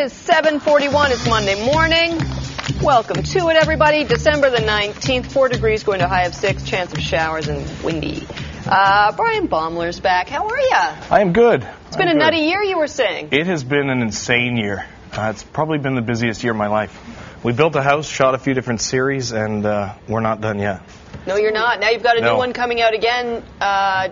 is 7:41. It's Monday morning. Welcome to it, everybody. December the 19th, 4 degrees, going to a high of 6, chance of showers and windy. Bryan Baeumler's back. How are you? I am good. It's been a nutty year, you were saying. It has been an insane year. It's probably been the busiest year of my life. We built a house, shot a few different series, and we're not done yet. No, you're not. Now you've got a new one coming out again,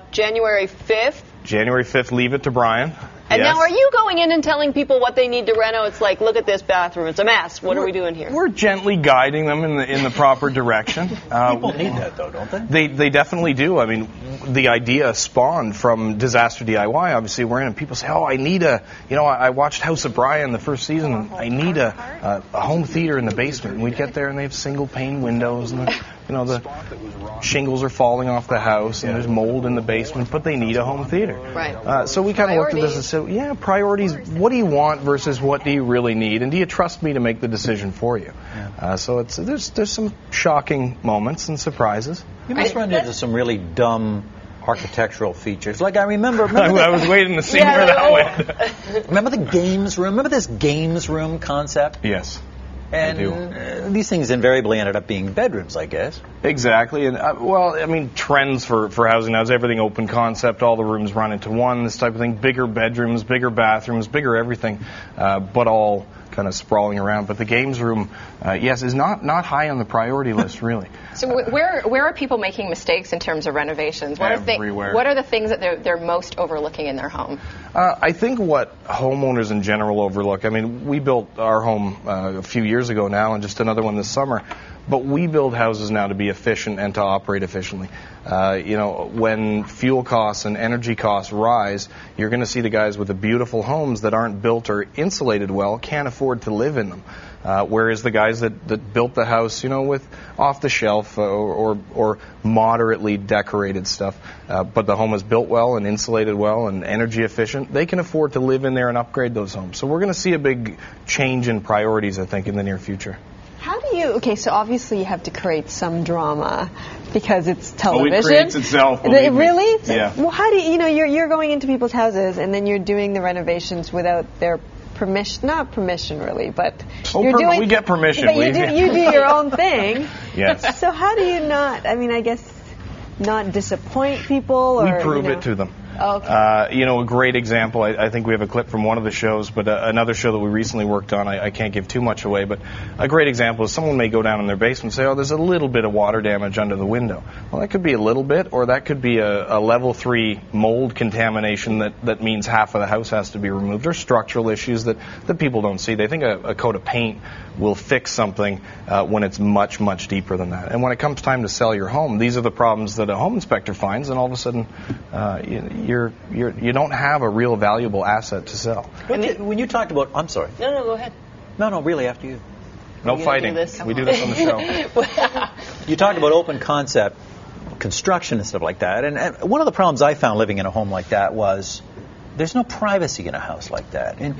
January 5th. January 5th, Leave It to Bryan. And yes. now are you going in and telling people what they need to reno? It's like, look at this bathroom. It's a mess. What are we doing here? We're gently guiding them in the proper direction. People need that, though, don't they? They definitely do. I mean, the idea spawned from Disaster DIY. Obviously, we're in, and people say, oh, I need I watched House of Bryan the first season, and I need a home theater in the basement. And we'd get there, and they have single-pane windows, and the shingles are falling off the house, and there's mold in the basement, but they need a home theater. Right. So we kind of looked at this and said, yeah, priorities, what do you want versus what do you really need, and do you trust me to make the decision for you? Yeah. So there's some shocking moments and surprises. You must run into some really dumb architectural features. Like I remember I was waiting to see where that went. Remember the games room? Remember this games room concept? Yes. And these things invariably ended up being bedrooms, I guess. Exactly. And trends for housing now is everything open concept, all the rooms run into one, this type of thing, bigger bedrooms, bigger bathrooms, bigger everything, but all kind of sprawling around. But the games room, yes, is not high on the priority list, really. So where are people making mistakes in terms of renovations? Everywhere. What are the things that they're most overlooking in their home? I think what homeowners in general overlook, I mean, we built our home a few years ago now and just another one this summer, but we build houses now to be efficient and to operate efficiently. When fuel costs and energy costs rise, you're going to see the guys with the beautiful homes that aren't built or insulated well can't afford to live in them. Whereas the guys that built the house, with off-the-shelf or moderately decorated stuff, but the home is built well and insulated well and energy efficient, they can afford to live in there and upgrade those homes. So we're going to see a big change in priorities, I think, in the near future. How do you, so obviously you have to create some drama because it's television. It creates itself, believe me. Really? Yeah. Well, how do you're going into people's houses and then you're doing the renovations without their permission, not permission really, but we get permission. But you do your own thing. Yes. So how do you not disappoint people? Or, we prove it to them. Okay. A great example, I think we have a clip from one of the shows, but another show that we recently worked on, I can't give too much away, but a great example is someone may go down in their basement and say, oh, there's a little bit of water damage under the window. Well, that could be a little bit, or that could be a level 3 mold contamination that means half of the house has to be removed, or structural issues that people don't see. They think a coat of paint will fix something when it's much, much deeper than that. And when it comes time to sell your home, these are the problems that a home inspector finds, and all of a sudden you don't have a real valuable asset to sell. When you talked about, I'm sorry. No, go ahead. No, really, after you. No fighting. We do this on the show. You talked about open concept construction and stuff like that, and one of the problems I found living in a home like that was there's no privacy in a house like that. And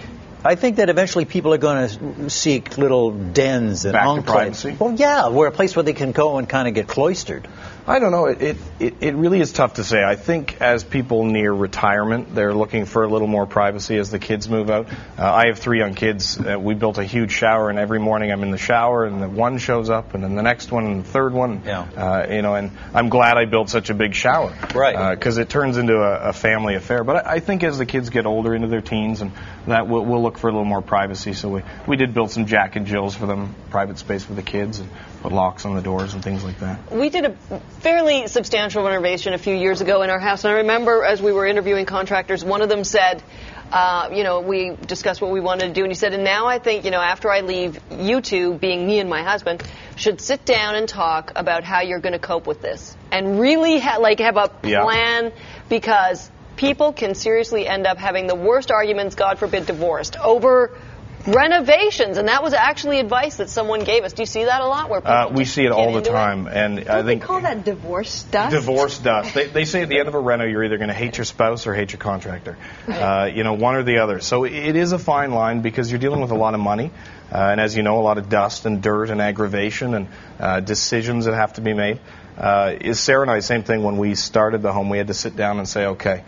I think that eventually people are going to seek little dens and enclaves. Privacy? Well, yeah, a place where they can go and kind of get cloistered. I don't know. It really is tough to say. I think as people near retirement, they're looking for a little more privacy as the kids move out. I have 3 young kids. We built a huge shower, and every morning I'm in the shower, and the one shows up, and then the next one, and the third one. Yeah. And I'm glad I built such a big shower. Right. Because it turns into a family affair. But I think as the kids get older, into their teens, and that we'll look for a little more privacy. So we did build some Jack and Jills for them, private space for the kids, and put locks on the doors and things like that. We did a fairly substantial renovation a few years ago in our house, and I remember as we were interviewing contractors, one of them said, we discussed what we wanted to do, and he said, and now I think, after I leave, you two, being me and my husband, should sit down and talk about how you're going to cope with this, and really have a plan, because people can seriously end up having the worst arguments, God forbid, divorced, over renovations, and that was actually advice that someone gave us. Do you see that a lot? Where people we see it all the time, and I think they call that divorce dust. Divorce dust. They say at the end of a reno, you're either going to hate your spouse or hate your contractor. Right. One or the other. So it is a fine line because you're dealing with a lot of money, and as you know, a lot of dust and dirt and aggravation and decisions that have to be made. is Sarah and I, same thing. When we started the home, we had to sit down and say, okay,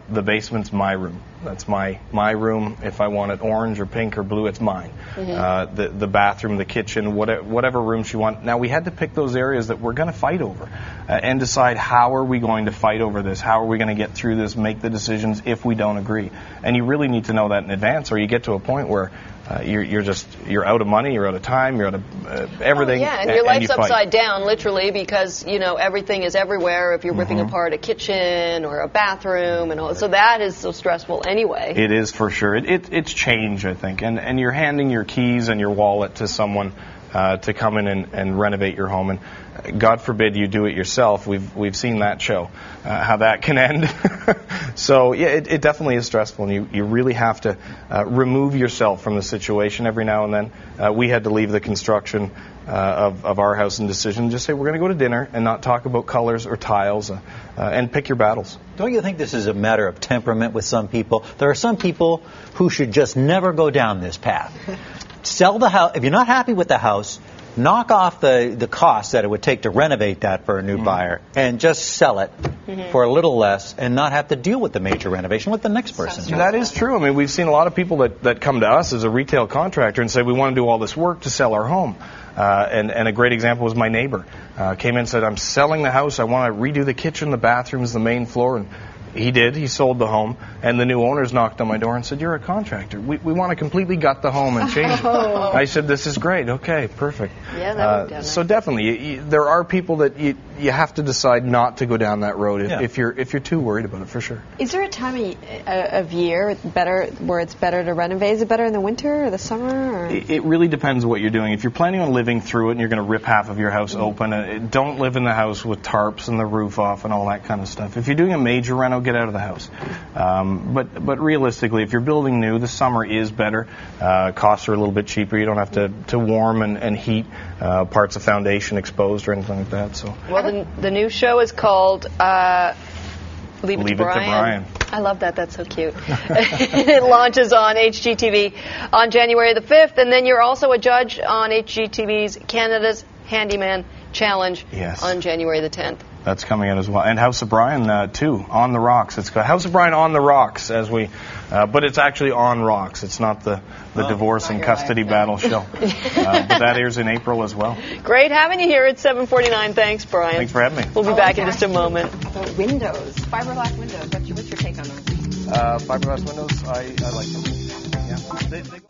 the basement's my room. That's my room. If I want it orange or pink or blue, it's mine. The bathroom, the kitchen, whatever room she wants. Now, we had to pick those areas that we're going to fight over and decide how are we going to fight over this? How are we going to get through this, make the decisions if we don't agree? And you really need to know that in advance, or you get to a point where you're out of money, you're out of time, you're out of everything. Oh, yeah, and your life's you fight. upside down, literally, because everything is everywhere. If you're ripping apart a kitchen or a bathroom, and all, so that is so stressful anyway. It is for sure. It's change, I think, and you're handing your keys and your wallet to someone to come in and renovate your home, and God forbid you do it yourself. We've seen that show, how that can end. So yeah, it definitely is stressful, and you really have to remove yourself from the situation every now and then. We had to leave the construction of our house and decision and just say we're going to go to dinner and not talk about colors or tiles, and pick your battles. Don't you think this is a matter of temperament with some people? There are some people who should just never go down this path. Sell the house. If you're not happy with the house, knock off the cost that it would take to renovate that for a new buyer, and just sell it for a little less and not have to deal with the major renovation. Let the next person do it. That is true. I mean, we've seen a lot of people that come to us as a retail contractor and say, we want to do all this work to sell our home. And a great example was my neighbor. Came in and said, I'm selling the house. I want to redo the kitchen, the bathrooms, the main floor. And he did. He sold the home, and the new owners knocked on my door and said, you're a contractor. We want to completely gut the home and change it. I said, this is great. Okay, perfect. Yeah, that would so definitely, there are people that you have to decide not to go down that road if you're too worried about it, for sure. Is there a time of year where it's better to renovate? Is it better in the winter or the summer? Or? It really depends what you're doing. If you're planning on living through it and you're going to rip half of your house open, don't live in the house with tarps and the roof off and all that kind of stuff. If you're doing a major reno, get out of the house. But realistically, if you're building new, the summer is better. Costs are a little bit cheaper. You don't have to warm and heat parts of foundation exposed or anything like that. So. Well, the new show is called Leave It to Bryan. I love that. That's so cute. It launches on HGTV on January the 5th, and then you're also a judge on HGTV's Canada's Handyman Challenge on January the 10th. That's coming out as well. And House of Bryan, too, on the rocks. It's called House of Bryan on the Rocks, but it's actually on rocks. It's not the divorce and custody battle show. But that airs in April as well. Great having you here at 7:49. Thanks, Bryan. Thanks for having me. We'll be back in just a moment. Windows, fiberglass windows. What's your take on those? Fiberglass windows, I like them. Yeah.